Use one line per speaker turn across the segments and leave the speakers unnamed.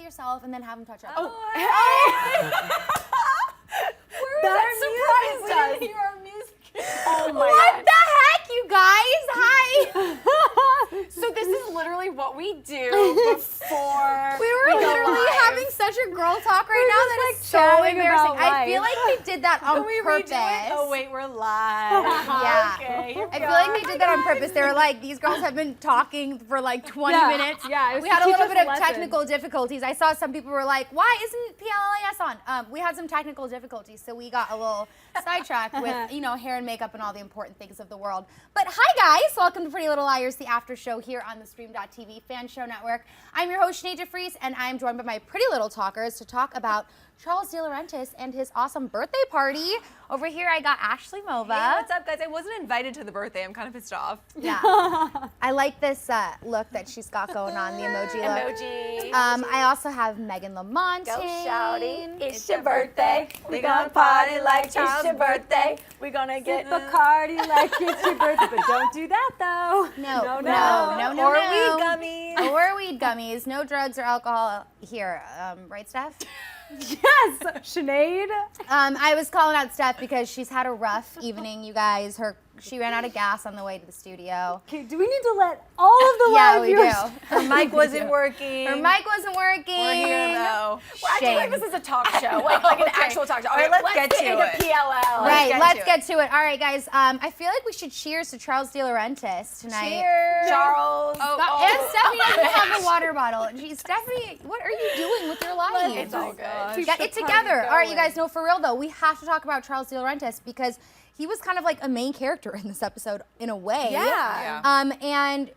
yourself and then have him touch up.
Oh,
That surprised us.
We didn't hear our music.
Oh my
What the heck, you guys? Hi.
So this is literally what we do before
We were
go
literally
live.
having such a girl talk right now that is so
chatting
embarrassing.
about
I feel
life.
like they did that on purpose.
Oh wait, we're live.
Yeah.
Okay.
I feel like they did that on purpose. They were like, these girls have been talking for like 20
Yeah.
minutes.
Yeah, it was
We
to
had a
teach
little
us
bit
a
of
lesson.
technical difficulties. I saw some people were like, why isn't PLLAS on? We had some technical difficulties, so we got a little sidetracked with, hair and makeup and all the important things of the world. But hi guys, welcome to Pretty Little Liars, the after show here on the theStreamtv fan show network. I'm your host, Sinead de Vries, and I'm joined by my pretty little talkers to talk about Charles DiLaurentis and his awesome birthday party. Over here, I got Ashley Mova.
Hey, what's up, guys? I wasn't invited to the birthday. I'm kind of pissed off.
Yeah. I like this look that she's got going on, the emoji look.
Emoji.
I also have Meghan Lamontagne.
Go shouty, it's your birthday. We gonna party like it's your birthday. We gonna get
Bacardi like it's your birthday, but don't do that though.
No.
Or weed gummies.
Or weed gummies. No drugs or alcohol here. Right, Steph?
Yes, Sinead.
I was calling out Steph because she's had a rough evening, you guys. She ran out of gas on the way to the studio.
Okay, do we need to let all of the
Yeah,
live
we
viewers?
do.
Her mic wasn't working.
Her mic wasn't working.
We're here though.
We're acting like this is a talk show, like an actual talk show.
All right, let's get to
into
it.
PLL.
Right, let's
to
get to it. All right, guys. I feel like we should cheers to Charles DiLaurentis tonight.
Cheers. Charles.
And Stephanie doesn't have a water bottle. Geez, Stephanie, what are you doing with your life?
It's all good.
Get it together. All right, you guys know, for real though, we have to talk about Charles DiLaurentis because he was kind of like a main character in this episode in a way.
Yeah.
And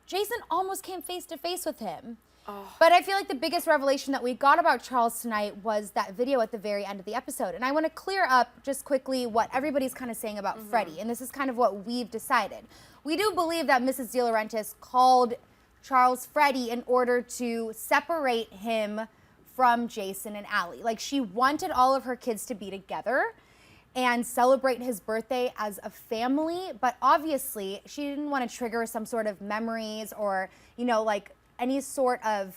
Jason almost came face to face with him. But I feel like the biggest revelation that we got about Charles tonight was that video at the very end of the episode. And I want to clear up just quickly what everybody's kind of saying about Freddie. And this is kind of what we've decided. We do believe that Mrs. DiLaurentis called Charles Freddie in order to separate him from Jason and Allie. Like, she wanted all of her kids to be together and celebrate his birthday as a family, but obviously she didn't want to trigger some sort of memories or, like any sort of,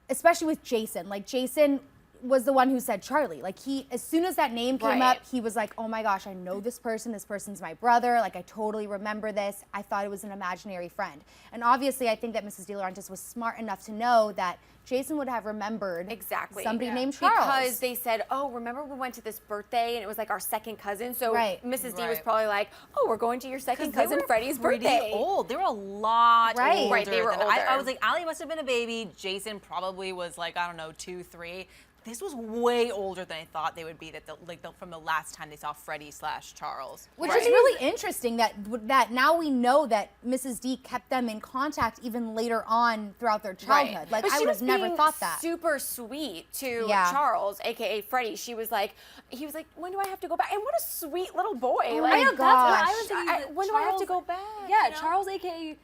especially with Jason. Like, Jason was the one who said Charlie. Like, as soon as that name came up, he was like, oh my gosh, I know this person's my brother. Like, I totally remember this. I thought it was an imaginary friend. And obviously, I think that Mrs. DiLaurentis was smart enough to know that Jason would have remembered somebody named Charles.
Because they said, oh, remember we went to this birthday and it was like our second cousin. So Mrs. D was probably like, oh, we're going to your second cousin Freddie's birthday.
Old. They were a lot older.
Right, they were older.
I was like, Allie must have been a baby. Jason probably was like, I don't know, 2, 3. This was way older than I thought they would be. From the last time they saw Freddie/Charles,
which is really interesting. That now we know that Mrs. D kept them in contact even later on throughout their childhood. Like,
but
I would have never thought that.
Super sweet to Charles, aka Freddie. He was like, when do I have to go back? And what a sweet little boy.
Oh
like,
my gosh.
I was thinking.
When do I have to go back?
Yeah, Charles, aka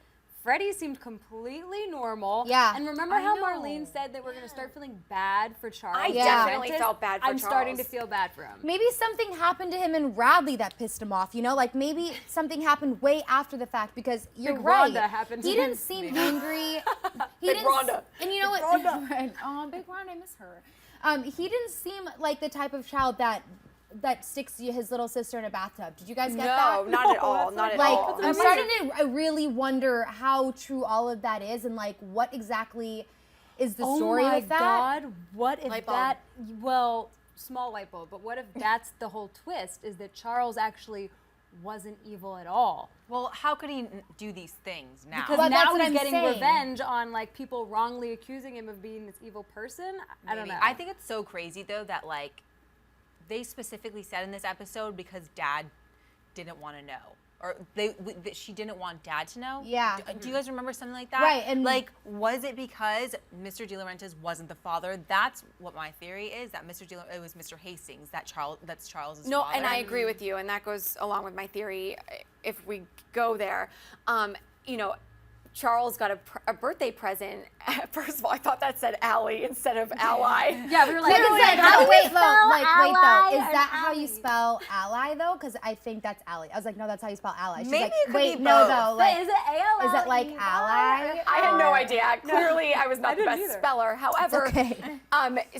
Freddie, seemed completely normal.
Yeah.
And remember how Marlene said that we're going to start feeling bad for Charles?
I definitely felt bad for
I'm
Charles.
starting to feel bad for him.
Maybe something happened to him in Radley that pissed him off, Like, maybe something happened way after the fact, because you're
Big
right.
Rhonda happened to
He
him.
didn't seem angry.
Big Rhonda.
And you know what? Right. Oh, Big Rhonda, I miss her. He didn't seem like the type of child that sticks his little sister in a bathtub. Did you guys get that?
No, not at all. Not at all.
I'm starting to really wonder how true all of that is, and like what exactly is the story with that.
Oh my God, what if
Light bulb.
that, well, small light bulb, but what if that's the whole twist, is that Charles actually wasn't evil at all?
Well, how could he do these things now?
Because
Well, that's
now
what
he's
I'm
getting
saying.
revenge on like people wrongly accusing him of being this evil person. I don't know.
I think it's so crazy though that like they specifically said in this episode because Dad didn't want to know, or she didn't want Dad to know.
Yeah.
Do you guys remember something like that?
Right, and
like, was it because Mr. DiLaurentis wasn't the father? That's what my theory is. That it was Mr. Hastings. That's Charles's father.
No, and I agree with you, and that goes along with my theory. If we go there, Charles got a birthday present. First of all, I thought that said Allie instead of ally.
Yeah, we were like,
Wait,
wait,
though. Is that how you spell ally, though? Because I think that's Allie. I was like, no, that's how you spell ally. She's
Maybe
like,
it could
wait,
be
no,
both.
though.
But
Like,
is it A-L-L-E-Y?
is it like ally?
I had no idea. Clearly, I was not the best
either.
speller. However,
okay.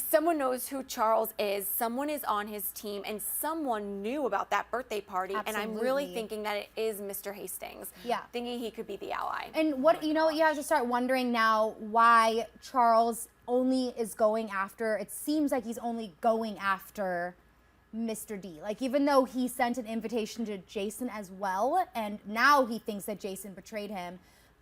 Someone knows who Charles is. Someone is on his team, and someone knew about that birthday party. And I'm really
Absolutely.
thinking that it is Mr. Hastings.
Yeah.
Thinking he could be the ally.
And what, you know, you have to start wondering now why Charles only is going after, it seems like he's only going after Mr. D. Like, even though he sent an invitation to Jason as well, and now he thinks that Jason betrayed him,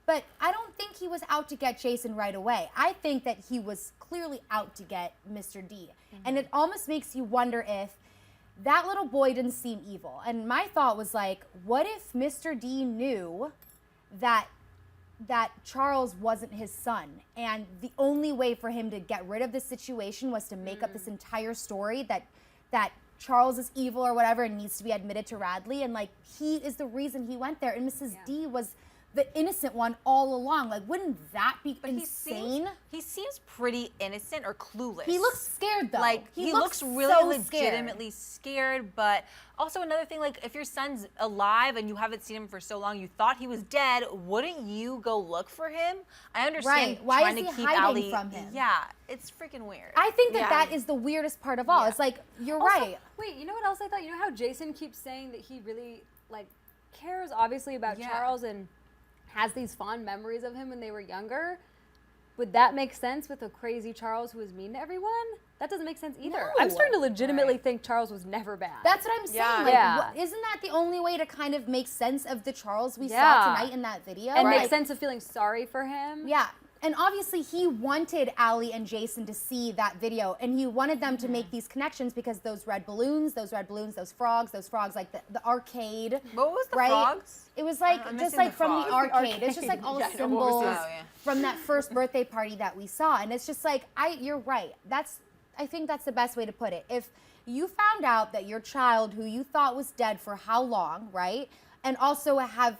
but I don't think he was out to get Jason right away. I think that he was clearly out to get Mr. D. And it almost makes you wonder if that little boy didn't seem evil. And my thought was like, what if Mr. D knew that Charles wasn't his son, and the only way for him to get rid of this situation was to make up this entire story that Charles is evil or whatever and needs to be admitted to Radley, and like he is the reason he went there, and Mrs. D was the innocent one all along. Like, wouldn't that be insane?
He seems pretty innocent or clueless.
He looks scared though.
Like, he looks really
so
legitimately scared. But also another thing, like, if your son's alive and you haven't seen him for so long, you thought he was dead, wouldn't you go look for him? I understand
Right. Why
trying
is
to
he
keep
hiding
Allie.
from him?
Yeah, it's freaking weird.
I think that
Yeah.
that is the weirdest part of all.
Yeah.
It's like, you're
Also,
right.
Wait, you know what else I thought? You know how Jason keeps saying that he really, like, cares obviously about
Yeah.
Charles and has these fond memories of him when they were younger? Would that make sense with a crazy Charles who was mean to everyone? That doesn't make sense either.
No.
I'm starting to legitimately think Charles was never bad.
That's what I'm saying.
Yeah.
Like,
Yeah.
isn't that the only way to kind of make sense of the Charles we
Yeah.
saw tonight in that video?
and
Like,
make sense of feeling sorry for him.
Yeah. And obviously he wanted Allie and Jason to see that video, and he wanted them to make these connections because those red balloons, those frogs, like the arcade.
What was the
right?
frogs?
It was like
I'm
just
missing
like
the
from the
frogs.
arcade. It's just like all
Yeah, I know, what was
symbols
this?
Oh, yeah.
from that first birthday party that we saw. And it's just like, you're right. I think that's the best way to put it. If you found out that your child, who you thought was dead for how long, right? And also have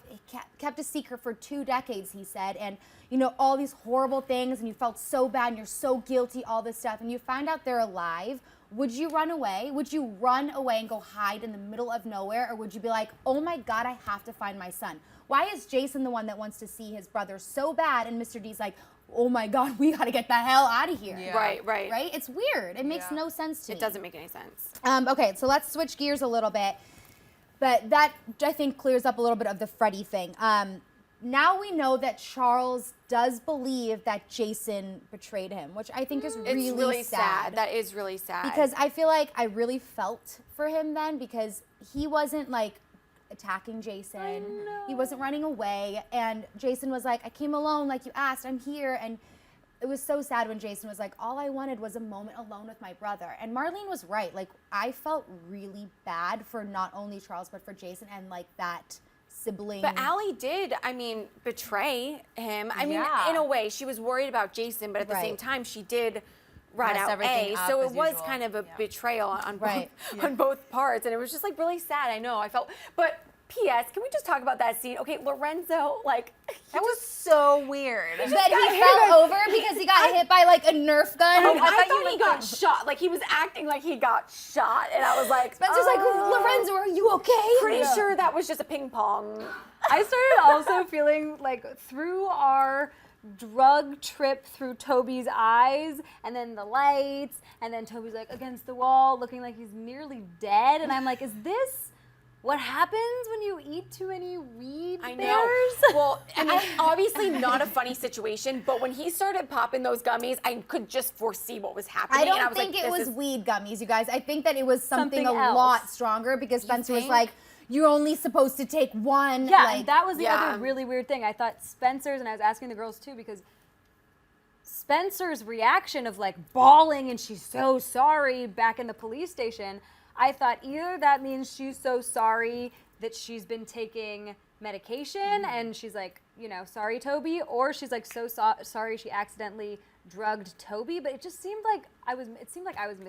kept a secret for 2 decades, he said, and you know, all these horrible things, and you felt so bad and you're so guilty, all this stuff, and you find out they're alive, would you run away? Would you run away and go hide in the middle of nowhere? Or would you be like, oh my God, I have to find my son? Why is Jason the one that wants to see his brother so bad, and Mr. D's like, oh my God, we gotta get the hell out of here?
Yeah.
Right.
Right? It's weird. It makes
Yeah.
no sense to me.
It doesn't make any sense.
Okay, so let's switch gears a little bit. But that, I think, clears up a little bit of the Freddie thing. Now we know that Charles does believe that Jason betrayed him, which I think is
It's
really sad.
That is really sad.
Because I feel like I really felt for him then, because he wasn't like attacking Jason. He wasn't running away. And Jason was like, I came alone like you asked, I'm here. And it was so sad when Jason was like, all I wanted was a moment alone with my brother. And Marlene was right. Like, I felt really bad for not only Charles, but for Jason and like that sibling.
But Allie did, betray him. I mean,
Yeah.
in a way, she was worried about Jason, but at the same
Right.
time, she did rat
Mess
out
everything
A.
up
So it
as
was
usual.
kind of a
Yeah.
betrayal on
Right.
both, on both parts. And it was just like really sad. I know. I felt, but P.S., can we just talk about that scene? Okay, Lorenzo, like,
That was so weird.
that
got
he
hit
fell
by-
over because he got hit by like a Nerf gun.
I thought he got shot. Like, he was acting like he got shot. And I was like,
Spencer's like, Lorenzo, are you okay?
pretty sure that was just a ping pong.
I started also feeling like through our drug trip through Toby's eyes, and then the lights, and then Toby's like against the wall looking like he's nearly dead, and I'm like, is this what happens when you eat too many weed
I
bears?
know. Well, I mean, obviously not a funny situation, but when he started popping those gummies, I could just foresee what was happening.
I don't
and I was
think
like,
it
this
was
is-
weed gummies, you guys. I think that it was something
Something
a
else.
lot stronger, because Spencer was
think?
like, you're only supposed to take one.
Yeah,
like,
and that was the
Yeah.
other really weird thing. I thought Spencer's, and I was asking the girls too, because Spencer's reaction of like bawling and she's so sorry back in the police station, I thought either that means she's so sorry that she's been taking medication and she's like, you know, sorry, Toby, or she's like sorry she accidentally drugged Toby. But it just seemed like I was missing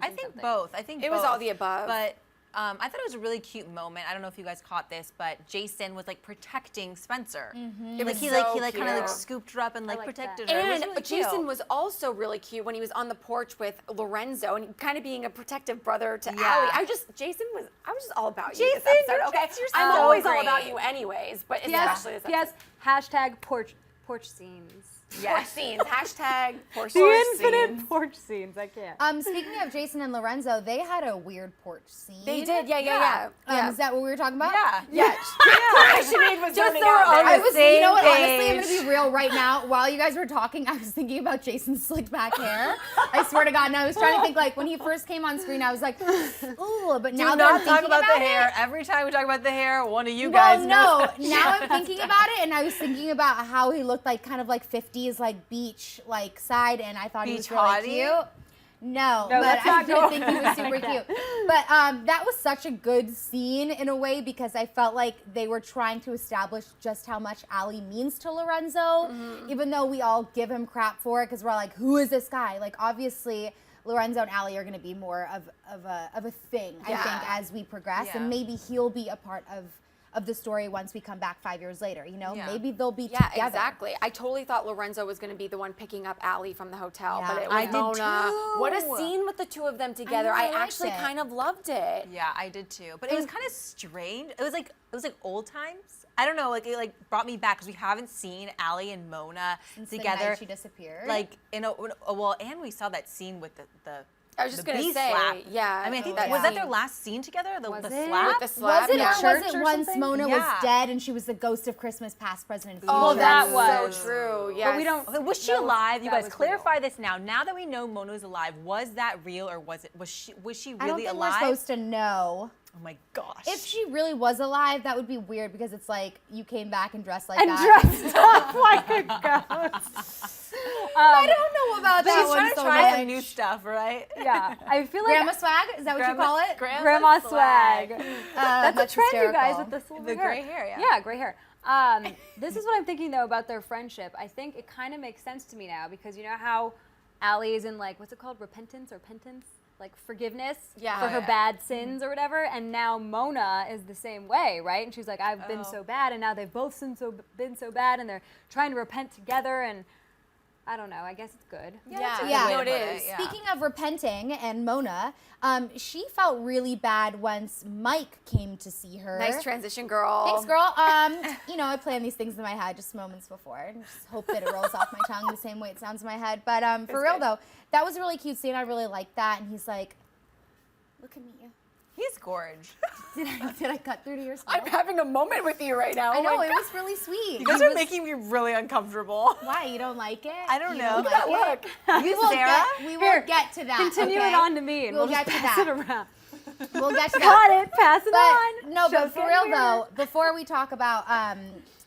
I think
something.
both. I think
It was
both.
all the above.
But I thought it was a really cute moment. I don't know if you guys caught this, but Jason was like protecting Spencer.
It was
He
so
kind of
cute.
like scooped her up and like
like
protected
that.
her. It was
And
really
Jason
cute.
was also really cute when he was on the porch with Lorenzo and kind of being a protective brother to
Yeah.
Allie. I was just all about you
Jason,
this episode, okay?
you're
I'm
so
always all
great.
about you anyways, but especially this
P.S.
episode.
# porch scenes.
Porch scenes, hashtag porch
The
scenes.
infinite porch scenes. I can't.
Speaking of Jason and Lorenzo, they had a weird porch scene.
They did, yeah.
Is that what we were talking about?
Yeah.
Sinead was
Just
zoning
so we're
out
on
there.
I was,
same
you know what, honestly, I'm
page.
gonna be real right now. While you guys were talking, I was thinking about Jason's slick back hair. I swear to God, and I was trying to think, like, when he first came on screen, I was like, ooh, but now
Do
that I'm
not talk
thinking
about the hair.
it,
Every time we talk about the hair, one of you
well,
guys
no,
knows.
now I'm thinking about it, and I was thinking about how he looked like kind of like 50s, like beach, like side, and I thought he was
Beach
really
hottie?
cute. No,
No,
but
let's
I
not
did
go
think he was super
like
cute.
that.
But that was such a good scene in a way because I felt like they were trying to establish just how much Allie means to Lorenzo, even though we all give him crap for it because we're like, who is this guy? Like, obviously, Lorenzo and Allie are going to be more of a thing, I think, as we progress, and maybe he'll be a part of the story once we come back 5 years later, you know?
Yeah.
Maybe they'll be
Yeah,
together.
exactly. I totally thought Lorenzo was going to be the one picking up Allie from the hotel,
Yeah.
but it was
I did
Mona.
too.
What a scene with the two of them together.
know, I
I
liked
actually
it.
kind of loved it.
Yeah, I did too. But it was kind of strange. It was like old times. I don't know. Like it like brought me back because we haven't seen Allie and Mona
Since the
together.
night she disappeared.
Like and we saw that scene with the
I was just
the
going to
bee
say,
slap.
yeah.
I mean, I think
that
was that
scene.
their last scene together? The
Was it?
slap.
With the slap?
Was it,
Yeah.
or was
Church
it
or
once
something?
Mona
Yeah.
was dead and she was the ghost of Christmas past, present, and future?
Oh,
that
that's
was-
so true. Yes.
But we don't.
Okay, was she
know if
alive? You
that
guys
was
clarify this now. Now that we know Mona's alive, was that real or was she really
I don't think
alive?
we're supposed to know.
Oh my gosh.
If she really was alive, that would be weird because it's like you came back and dressed like
And
that.
dressed up like a ghost.
I don't know about that
She's
one
trying to
so
try
much.
some new stuff, right?
Yeah, I feel like
Grandma swag? Is that what you call it?
grandma swag. That's a trend, you guys,
hysterical.
with the silver
The
hair.
gray hair, yeah.
Yeah, gray hair. This is what I'm thinking though about their friendship. I think it kind of makes sense to me now because you know how Allie is in like what's it called, repentance or penance, like forgiveness
Yeah.
for her
Yeah.
bad sins or whatever. And now Mona is the same way, right? And she's like, I've been so bad, and now they've both been so bad, and they're trying to repent together. And I don't know. I guess it's good.
Yeah,
Yeah.
no, it
Way to put
is.
it, yeah.
Speaking of repenting and Mona, she felt really bad once Mike came to see her.
Nice transition, girl.
Thanks, girl. You know, I plan these things in my head just moments before and just hope that it rolls off my tongue the same way it sounds in my head. But for real,
good.
though, that was a really cute scene. I really liked that. And he's like, look at me.
He's gorge.
Did I cut through to your
I'm having a moment with you right now.
I
Oh
know,
my
it
God.
was really sweet.
You guys
He
are
was-
making me really uncomfortable.
Why? You don't like it?
I don't
You
know.
Don't
Look
at
like
that
it?
You,
will
Sarah?
we will
Here,
get to that.
Continue
okay?
it on to me, and
We'll
we'll
get
just
to
pass
that.
it around.
We'll get to
Got
that.
it. Pass it on.
No, but
Show's
for
getting
real
weird.
though, before we talk about,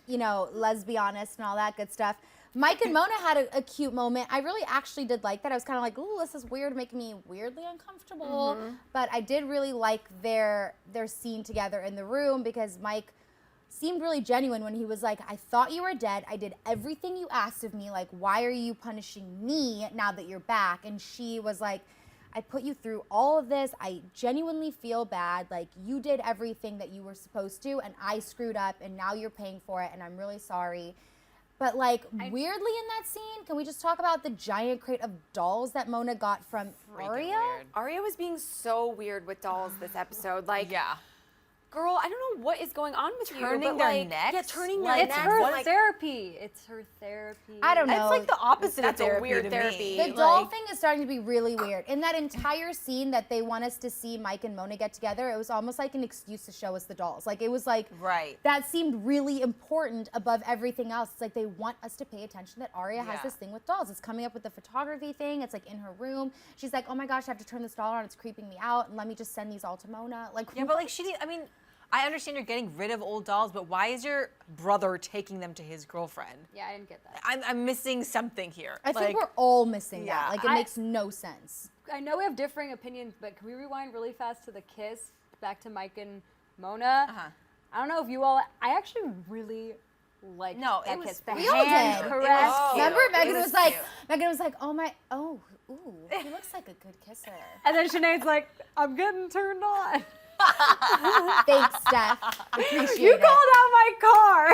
you know, let's be honest and all that good stuff, Mike and Mona had a cute moment. I really actually did like that. I was kind of like, ooh, this is weird, making me weirdly uncomfortable. But I did really like their scene together in the room because Mike seemed really genuine when he was like, I thought you were dead. I did everything you asked of me. Like, why are you punishing me now that you're back? And she was like, I put you through all of this. I genuinely feel bad. Like, you did everything that you were supposed to, and I screwed up, and now you're paying for it, and I'm really sorry. But, like, weirdly in that scene, can we just talk about the giant crate of dolls that Mona got from Aria?
Weird.
Aria was being so weird with dolls this episode. Like,
Yeah.
girl, I don't know what is going on with you.
Turning
but
their
like,
necks?
Yeah, turning
Like,
their
It's
necks.
her
like,
therapy. It's her therapy.
I don't know.
It's like the opposite
That's
of
a
therapy
weird
to
therapy.
me.
The doll
like-
thing is starting to be really weird. In that entire scene that they want us to see Mike and Mona get together, it was almost like an excuse to show us the dolls. Like, it was like,
Right.
that seemed really important above everything else. It's like they want us to pay attention that Aria has
Yeah.
this thing with dolls. It's coming up with the photography thing. It's like in her room. She's like, oh my gosh, I have to turn this doll on. It's creeping me out. And let me just send these all to Mona. Like,
Yeah, but like I mean, I understand you're getting rid of old dolls, but why is your brother taking them to his girlfriend?
Yeah, I didn't get that.
I'm missing something here.
I think
Like,
we're all missing
Yeah.
that. Like, it makes no sense.
I know we have differing opinions, but can we rewind really fast to the kiss back to Mike and Mona?
Uh-huh.
I don't know if you all. I actually really liked
No,
that
it was-
kiss. The
we all
hand
did. It
caress.
was cute.
Remember,
It
Megan
was
was like,
cute.
ooh, he looks like a good kisser.
And then Sinead's like, I'm getting turned on.
Thanks, Steph. Appreciate
You
it.
called out my car.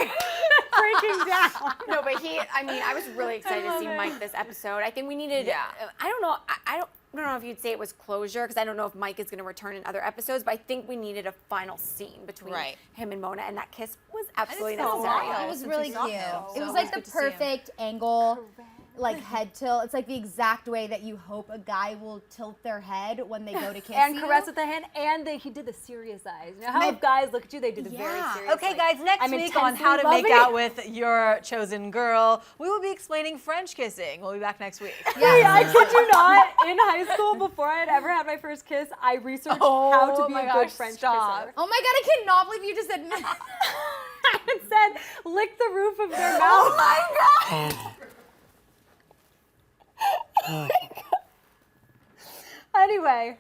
Breaking down.
No, but I was really excited to see Mike this episode. I think we needed, I don't know, I don't know if you'd say it was closure, because I don't know if Mike is going to return in other episodes, but I think we needed a final scene between him and Mona, and that kiss was absolutely necessary.
It was really cute. It was
So
like
good
the
to see him.
perfect angle, like head tilt. It's like the exact way that you hope a guy will tilt their head when they go to kiss
And
you.
caress with the hand, and he did the serious eyes. You know how guys look at you, they do the very serious.
Okay, guys, next
I'm
week on how to
intensely
make
loving
out with your chosen girl, we will be explaining French kissing. We'll be back next week.
Hey, I kid you not. In high school, before I had ever had my first kiss, I researched how to be a good French kisser.
Oh my god, I cannot believe you just said
It said, lick the roof of their mouth.
Oh my God!
Anyway,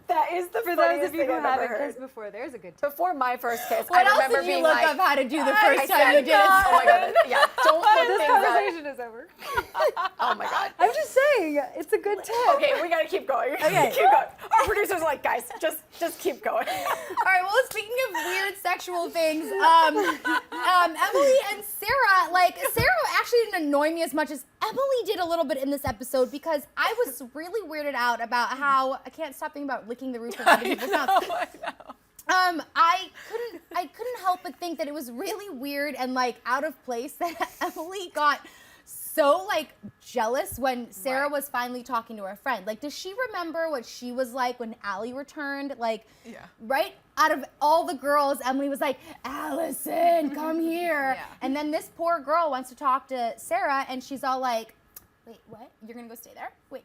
That is the
for those
funniest
of you
thing
who
I've ever
haven't
heard.
kissed before, there's a good tip.
Before my first kiss,
What
I
else
remember
did you
being
look
like,
up how to do the
I
first time you did it?
oh my God, yeah, don't put
This
things out.
conversation is over.
Oh my God.
I'm just saying, it's a good tip.
Okay, we gotta keep going.
Okay.
Keep going. Our producers are like, guys, just keep going.
All right, well, speaking of weird sexual things, Emily and Sarah, Sarah actually didn't annoy me as much as Emily did a little bit in this episode, because I was really weirded out about how I can't stop thinking about licking the roof of other people's mouths. I couldn't help but think that it was really weird and out of place that Emily got so jealous when Sarah was finally talking to her friend. Does she remember what she was like when Allie returned? Right out of all the girls, Emily was like, Allison, come here.
Yeah.
And then this poor girl wants to talk to Sarah, and she's all like, wait, what? You're gonna go stay there? Wait,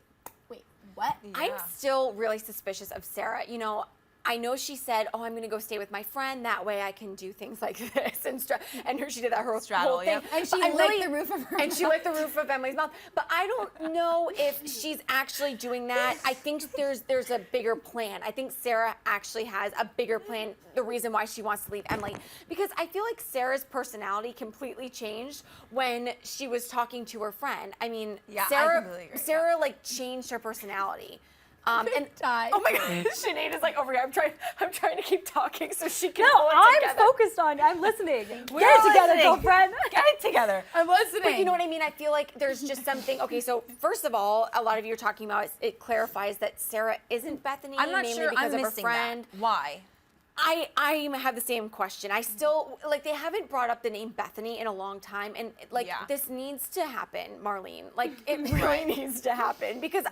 what?
Yeah.
I'm still really suspicious of Sarah. You know, I know she said, "Oh, I'm going to go stay with my friend. That way, I can do things like this." And she did that her
Straddle,
whole thing.
yep.
And she
I'm
licked the roof of her
And she licked the roof of Emily's mouth. But I don't know if she's actually doing that. I think there's a bigger plan. I think Sarah actually has a bigger plan. The reason why she wants to leave Emily, because I feel like Sarah's personality completely changed when she was talking to her friend. I mean,
Yeah, I
Sarah
completely agree.
Sarah changed her personality. And
die.
oh my God, Sinead is over here. I'm trying to keep talking so she can.
No,
pull it
I'm
together.
focused on. I'm listening.
We're
Get it together,
listening.
girlfriend.
Get it together.
I'm listening.
But you know what I mean? I feel like there's just something. Okay, so first of all, a lot of you are talking about it clarifies that Sarah isn't Bethany.
I'm not
mainly
sure
because
I'm
of her
missing
friend.
that. Why?
I have the same question. I still they haven't brought up the name Bethany in a long time, and this needs to happen, Marlene. It really needs to happen, because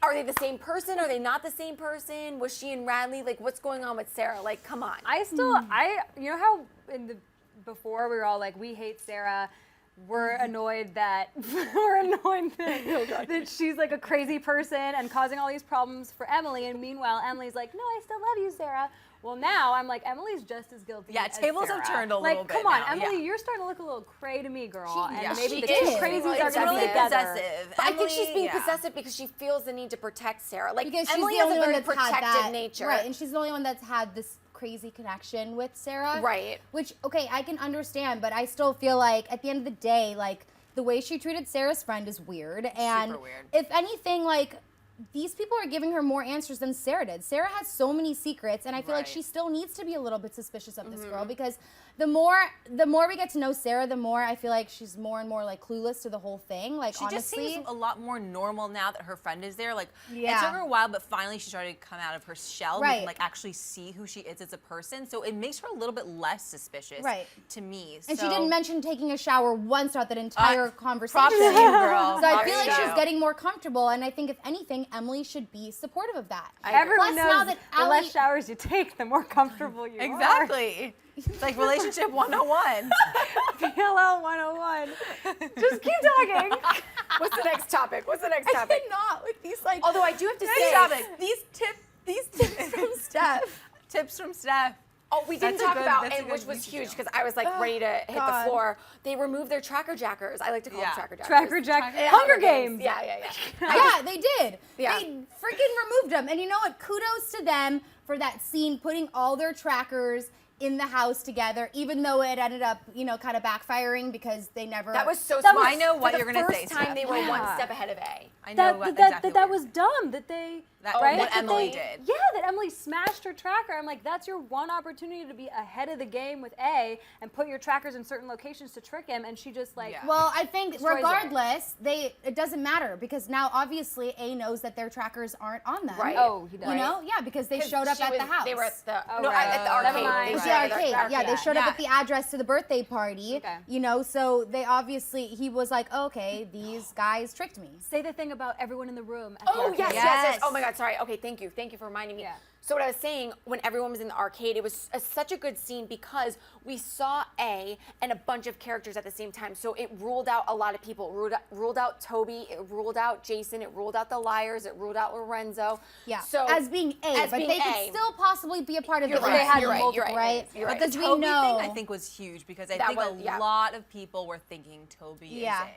are they the same person? Are they not the same person? Was she and Radley? What's going on with Sarah? Come on.
You know how before we were all like, we hate Sarah. We're annoyed that that she's a crazy person and causing all these problems for Emily. And meanwhile, Emily's like, no, I still love you, Sarah. Well, now I'm like, Emily's just as guilty.
Yeah,
as
tables
Sarah.
have turned a little bit.
Come on,
now,
Emily,
yeah.
you're starting to look a little cray to me, girl.
She-
and
yeah,
maybe
she
the two
is.
crazies are
It's
getting
really
together.
possessive.
I think she's being
yeah.
possessive because she feels the need to protect Sarah.
Because
Emily
she's the
has
only
a
one
very
that's had
protective
that
nature.
right? And she's the only one that's had this crazy connection with Sarah,
Right.
Which, okay, I can understand, but I still feel like at the end of the day, the way she treated Sarah's friend is weird. And
Super weird.
if anything, these people are giving her more answers than Sarah did. Sarah has so many secrets, and I feel like
Right.
she still needs to be a little bit suspicious of this girl, because the more we get to know Sarah, the more I feel like she's more and more clueless to the whole thing.
She
Honestly,
just seems a lot more normal now that her friend is there. It
Yeah.
took her a while, but finally she started to come out of her shell.
Right.
We can actually see who she is as a person. So it makes her a little bit less suspicious
Right.
to me.
and
so,
she didn't mention taking a shower once throughout that entire conversation.
Props to you, girl.
So I
Props
feel like
to
she's
you.
getting more comfortable, and I think if anything, Emily should be supportive of that.
Everyone
Plus, now
knows
that
the less
Allie-
showers you take, the more comfortable you are.
Exactly. It's like relationship 101.
PLL 101. Just keep talking.
What's the next topic?
I cannot with these
Although I do have to say,
topic.
these tips from Steph.
Tips from Steph.
oh, we didn't
That's a
talk
good-
about,
that's a
and
good
which was
YouTube
huge
channel.
because I was ready to hit
God.
the floor. They removed their tracker jackers. I like to call them
Yeah.
tracker jackers.
Tracker Jack.
Yeah,
Hunger Games.
Yeah.
Yeah, they did.
Yeah.
They freaking removed them. And you know what? Kudos to them for that scene, putting all their trackers in the house together, even though it ended up, kind of backfiring because they never.
That was so
That
smart.
was- I know what
For
you're gonna say,
The first time
Steph.
they were one
Yeah.
step ahead of A.
I know exactly
that was dumb. That they
right? What
that
Emily
they,
did.
Yeah, that Emily smashed her tracker. I'm like, that's your one opportunity to be ahead of the game with A and put your trackers in certain locations to trick him, and she just like.
Yeah.
Well, I think
destroys
regardless, it doesn't matter because now obviously A knows that their trackers aren't on them.
Right.
Oh, he does.
You know, yeah, because they showed up at the house.
They were at the
Oh,
no,
right.
at the
Never
arcade.
mind.
They
It was
were
the
at
arcade. Yeah, they showed up
Yeah.
at the address to the birthday party.
Okay.
You know, so they obviously, he was like, okay, these guys tricked me.
Say the thing about everyone in the room. At the
Oh,
arcade.
yes. Oh my God, sorry. Okay, thank you for reminding me.
Yeah.
So what I was saying, when everyone was in the arcade, it was such a good scene because we saw A and a bunch of characters at the same time. So it ruled out a lot of people. Ruled out Toby. It ruled out Jason. It ruled out the liars. It ruled out Lorenzo.
Yeah.
So
as being A, but they could still possibly be a part of
You're
the
right,
they had
you're right,
multiple,
you're right, you're right.
Because we
Toby
know.
thing I think was huge because I
That
think
was- yeah.
a lot of people were thinking Toby
is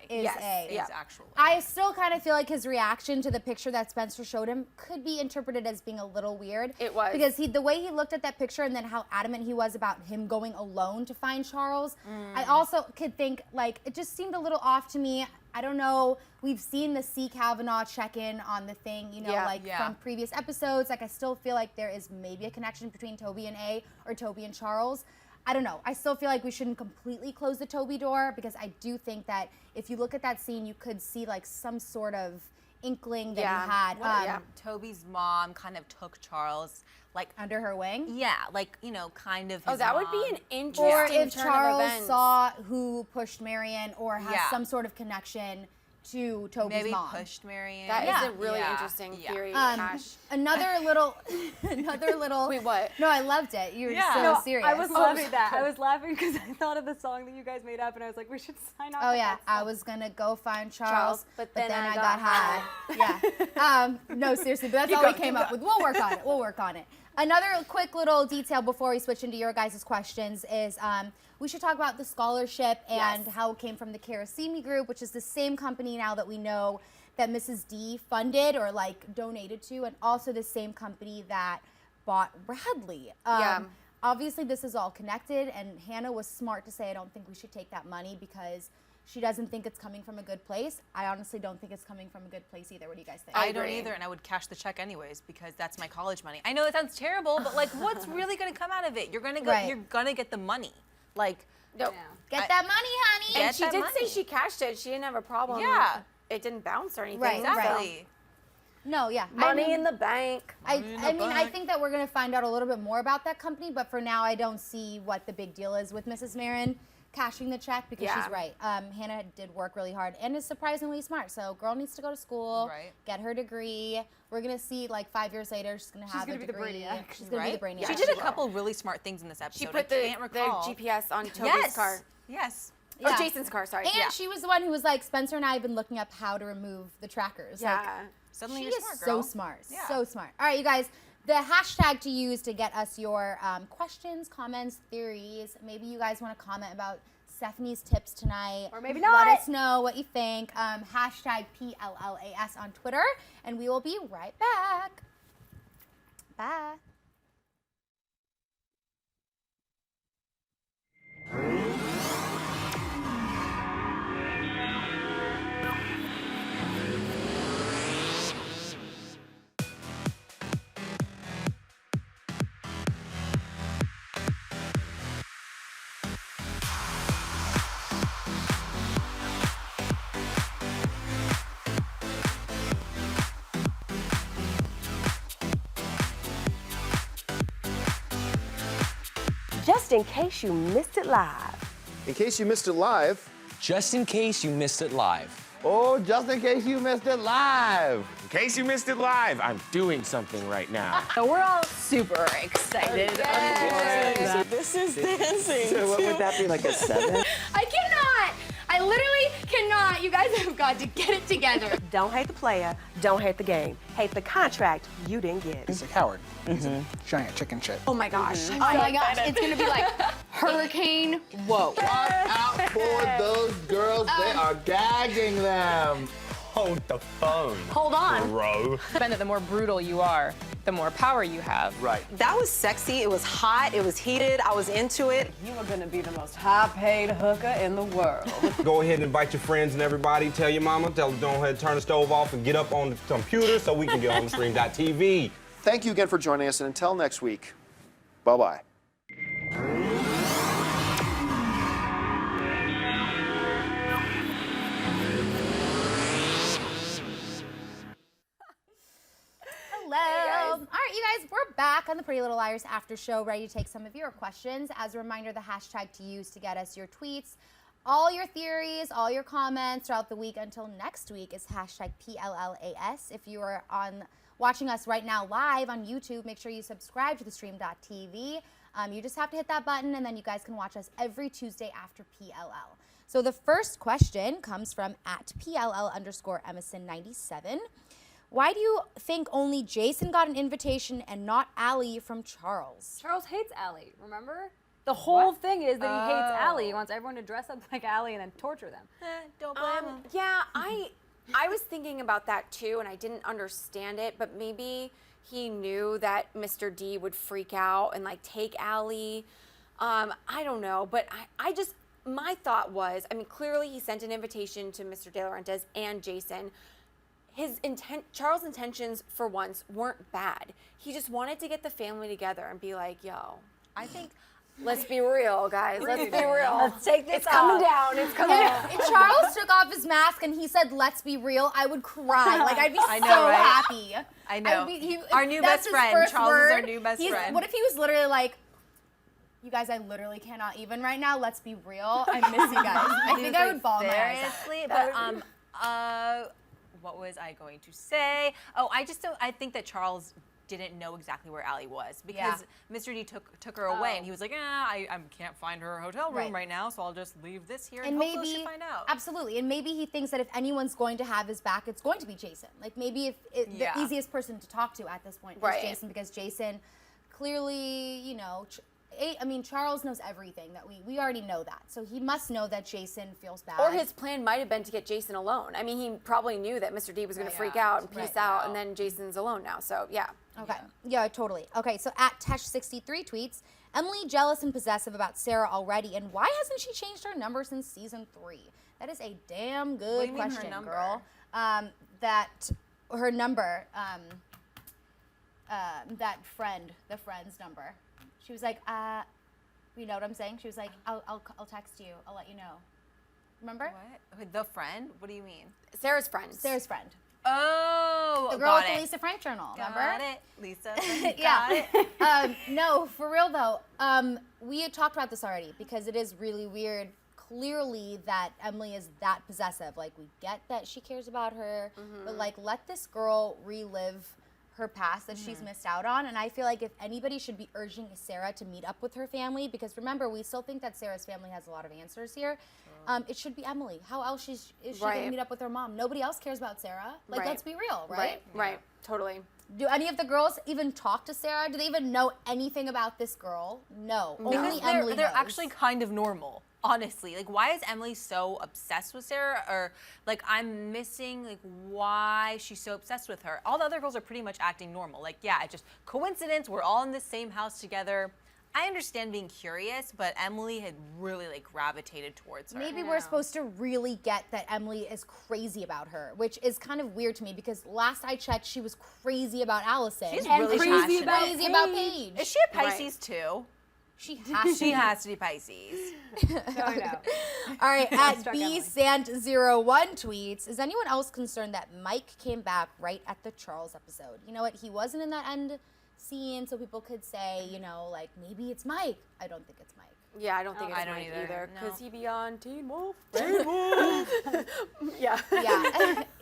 is
Yes.
A.
is actually.
I still kind of feel like his reaction to the picture that Spencer showed him could be interpreted as being a little weird.
It was.
Because the way he looked at that picture and then how adamant he was about him going alone to find Charles, I also could think, like, it just seemed a little off to me. I don't know. We've seen the C. Kavanaugh check-in on the thing, you know, from previous episodes. Like, I still feel like there is maybe a connection between Toby and A or Toby and Charles. I don't know. I still feel like we shouldn't completely close the Toby door because I do think that if you look at that scene, you could see, like, some sort of inkling that he had.
What if Toby's mom kind of took Charles like
under her wing?
Yeah, like, you know, kind of his
Oh, that would
mom.
be an interesting
Or if
turn of
Charles
events.
saw who pushed Marion or has some sort of connection to Toby's
Maybe
mom.
pushed Marion.
That is
Yeah.
a really
Yeah.
interesting
Yeah.
theory, Ash.
Another little.
Wait, what?
No, I loved it. You were
Yeah.
so
No,
serious.
I was loving that. I was laughing because I thought of the song that you guys made up, and I was like, we should sign off.
Oh
with
yeah,
that
I
song.
was gonna go find Charles,
but then I got
high. Yeah. No, seriously, but that's all we came up with. We'll work on it. We'll work on it. Another quick little detail before we switch into your guys' questions is we should talk about the scholarship and how it came from the Karasimi Group, which is the same company now that we know that Mrs. D funded or like donated to, and also the same company that bought Bradley. Obviously, this is all connected, and Hanna was smart to say, I don't think we should take that money because she doesn't think it's coming from a good place. I honestly don't think it's coming from a good place either. What do you guys think?
I don't either, and I would cash the check anyways because that's my college money. I know it sounds terrible, but like, what's really going to come out of it? You're gonna go. You're gonna get the money. Like,
No.
Get that money, honey.
And she did say she cashed it. She didn't have a problem.
Yeah.
It didn't bounce or anything.
Right,
exactly.
No, yeah.
Money in the bank.
I mean, I think that we're going to find out a little bit more about that company, but for now, I don't see what the big deal is with Mrs. Marin cashing the check because she's right. Hanna did work really hard and is surprisingly smart. So, girl needs to go to school, get her degree. We're going to see, like, 5 years later, she's going to have a degree.
She's going to be the brainiac.
She's going to be the brainiac.
She did a couple really smart things in this episode.
She put
I can't recall.
the GPS on Toby's car.
Yes.
Oh, Jason's car, sorry.
And she was the one who was like, Spencer and I have been looking up how to remove the trackers.
Yeah.
Like,
Suddenly
she
you're
is
smart,
so
girl.
smart.
Yeah.
So smart. All right, you guys. The hashtag to use to get us your questions, comments, theories. Maybe you guys want to comment about Stephanie's tips tonight.
Or maybe not.
Let us know what you think. Hashtag PLLAS on Twitter. And we will be right back. Bye.
Just in case you missed it live.
In case you missed it live.
Just in case you missed it live.
Oh, just in case you missed it live.
In case you missed it live, I'm doing something right now.
So we're all super excited.
So this is dancing. So what would that be, like a 7?
I cannot. I literally cannot. You guys have got to get it together.
Don't hate the player, don't hate the game. Hate the contract you didn't get.
He's a coward. He's a giant chicken shit.
Oh my gosh. Oh my gosh. It's going to be like hurricane. Whoa.
Watch out for those girls. They are gagging them.
Hold the phone.
Hold on.
Bro.
The more brutal you are, the more power you have.
Right.
That was sexy. It was hot. It was heated. I was into it.
You are going to be the most high-paid hooker in the world.
Go ahead and invite your friends and everybody. Tell your mama. Tell her, go ahead and turn the stove off and get up on the computer so we can get on theStream.tv.
Thank you again for joining us, and until next week, bye-bye.
Hello. All right, you guys, we're back on the Pretty Little Liars after show, ready to take some of your questions. As a reminder, the hashtag to use to get us your tweets, all your theories, all your comments throughout the week until next week is hashtag PLLAS. If you are watching us right now live on YouTube, make sure you subscribe to theStream.tv. You just have to hit that button, and then you guys can watch us every Tuesday after PLL. So the first question comes from @PLL_Emerson97. Why do you think only Jason got an invitation and not Allie from Charles?
Charles hates Allie, remember? The whole thing is that he hates Allie. He wants everyone to dress up like Allie and then torture them.
Don't blame him.
Yeah, I was thinking about that too, and I didn't understand it, but maybe he knew that Mr. D would freak out and like take Allie. I don't know, but my thought was, I mean, clearly he sent an invitation to Mr. De Laurentiis and Jason. Charles' intentions for once weren't bad. He just wanted to get the family together and be like, yo,
I think,
let's be real, guys. Let's be real.
Let's take this
It's coming down. It's coming down.
If Charles took off his mask and he said, "Let's be real," I would cry. Like, I'd be happy.
I know.
Our
new best friend. Charles is our new best friend.
What if he was literally like, "You guys, I literally cannot even right now. Let's be real. I miss you guys." I think I would bawl my eyes out.
Seriously, but what was I going to say? Oh, I think that Charles didn't know exactly where Allie was because Mr. D took her away and he was like, I can't find her hotel room right now, so I'll just leave this here and hopefully she'll find out.
Absolutely, and maybe he thinks that if anyone's going to have his back, it's going to be Jason. Like maybe the easiest person to talk to at this point is Jason, because Jason clearly, you know, Charles knows everything that we already know that. So he must know that Jason feels bad.
Or his plan might have been to get Jason alone. I mean, he probably knew that Mr. D was going to freak out and peace out, and then Jason's alone now. So, yeah.
Okay. Yeah, totally. Okay, so @Tesh63 tweets, Emily jealous and possessive about Sara already, and why hasn't she changed her number since season 3? That is a damn good question, girl. That her number, the friend's number. She was like, you know what I'm saying? She was like, I'll text you. I'll let you know. Remember?
What? The friend? What do you mean?
Sarah's friend.
Sarah's friend.
Oh,
the girl with the Lisa Frank journal. Remember?
Got it, Lisa. Got it.
No, for real though. We had talked about this already because it is really weird. Clearly, that Emily is that possessive. Like, we get that she cares about her, but like, let this girl relive her past that she's missed out on. And I feel like if anybody should be urging Sara to meet up with her family, because remember, we still think that Sarah's family has a lot of answers here, it should be Emily. How else is she going to meet up with her mom? Nobody else cares about Sara. Like, let's be real, right?
Right, totally.
Do any of the girls even talk to Sara? Do they even know anything about this girl? No. Only Emily
They're
knows.
actually kind of normal. Honestly, like, why is Emily so obsessed with Sara? Or, like, I'm missing, like, why she's so obsessed with her. All the other girls are pretty much acting normal. Like, yeah, it's just coincidence. We're all in the same house together. I understand being curious, but Emily had really, like, gravitated towards her.
Maybe we're supposed to really get that Emily is crazy about her, which is kind of weird to me because last I checked, she was crazy about Allison.
She's really
crazy about Paige.
Is she a Pisces too?
She has
to be Pisces.
I know.
All right, @BSant01 tweets, is anyone else concerned that Mike came back right at the Charles episode? You know what? He wasn't in that end scene, so people could say, you know, like, maybe it's Mike. I don't think it's Mike.
Yeah, I don't think it's Mike either. Because he'd be on Teen Wolf.
Yeah.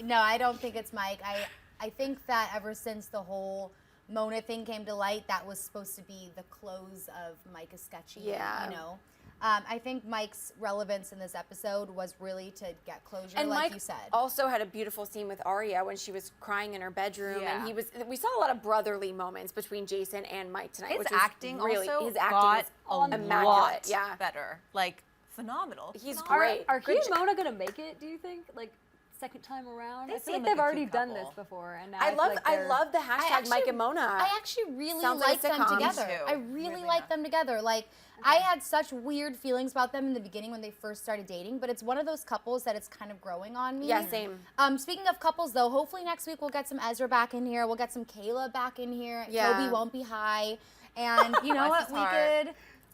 No, I don't think it's Mike. I think that ever since the whole Mona thing came to light, that was supposed to be the close of Mike is sketchy.
Yeah.
You know? I think Mike's relevance in this episode was really to get closure,
and
like
Mike
you said.
Also had a beautiful scene with Aria when she was crying in her bedroom, and we saw a lot of brotherly moments between Jason and Mike tonight.
His acting
really,
also
his acting
got
was
a
immaculate.
lot better. Like, phenomenal.
He's great.
Are he and Mona gonna make it? Do you think? Like, second time around.
They
I feel
seem
like they've
like a
already
cute
done
couple.
this before, and now
I
feel
love
like
I
they're-
love the hashtag Mike and Mona.
I actually really
Sounds like
like
a
them
sitcom.
together.
Me too.
I really like them together. Like, I had such weird feelings about them in the beginning when they first started dating, but it's one of those couples that it's kind of growing on me.
Yeah, same.
Speaking of couples, though, hopefully next week we'll get some Ezra back in here. We'll get some Kayla back in here.
Yeah.
Toby won't be high. And you know what?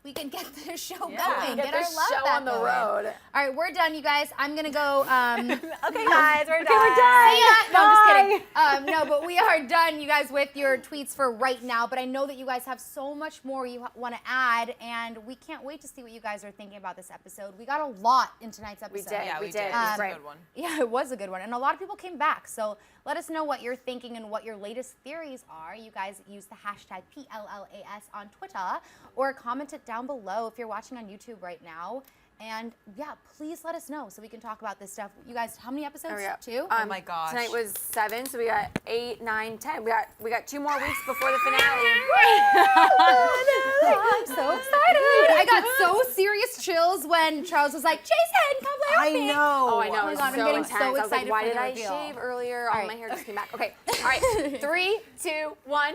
We can get this show going.
Get
our
this
love
show
back
on the
going.
road.
All right, we're done, you guys. I'm gonna go.
Okay, guys, we're done.
See ya. No, I'm just kidding. No, but we are done, you guys, with your tweets for right now. But I know that you guys have so much more you want to add, and we can't wait to see what you guys are thinking about this episode. We got a lot in tonight's episode.
We did.
Yeah, we did.
It was
a good one.
Yeah, it was a good one. And a lot of people came back. So let us know what you're thinking and what your latest theories are. You guys use the hashtag PLLAS on Twitter or comment it down below if you're watching on YouTube right now. And yeah, please let us know so we can talk about this stuff. You guys, how many episodes? 2?
Oh my gosh.
Tonight was 7, so we got 8, 9, 10. We got 2 more weeks before the finale.
I'm so excited. I got so serious chills when Charles was like, Jason, come play with me.
Oh, I know.
Oh my
It was
God, I'm
so
getting
intense.
so
I was like,
excited
why
for
did
the
I
reveal.
shave earlier?
All
Oh,
right.
my hair just came back. Okay. All right. 3, 2, 1.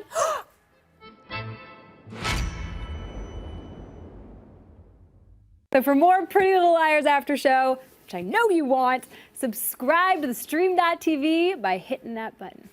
So for more Pretty Little Liars after show, which I know you want, subscribe to theStream.tv by hitting that button.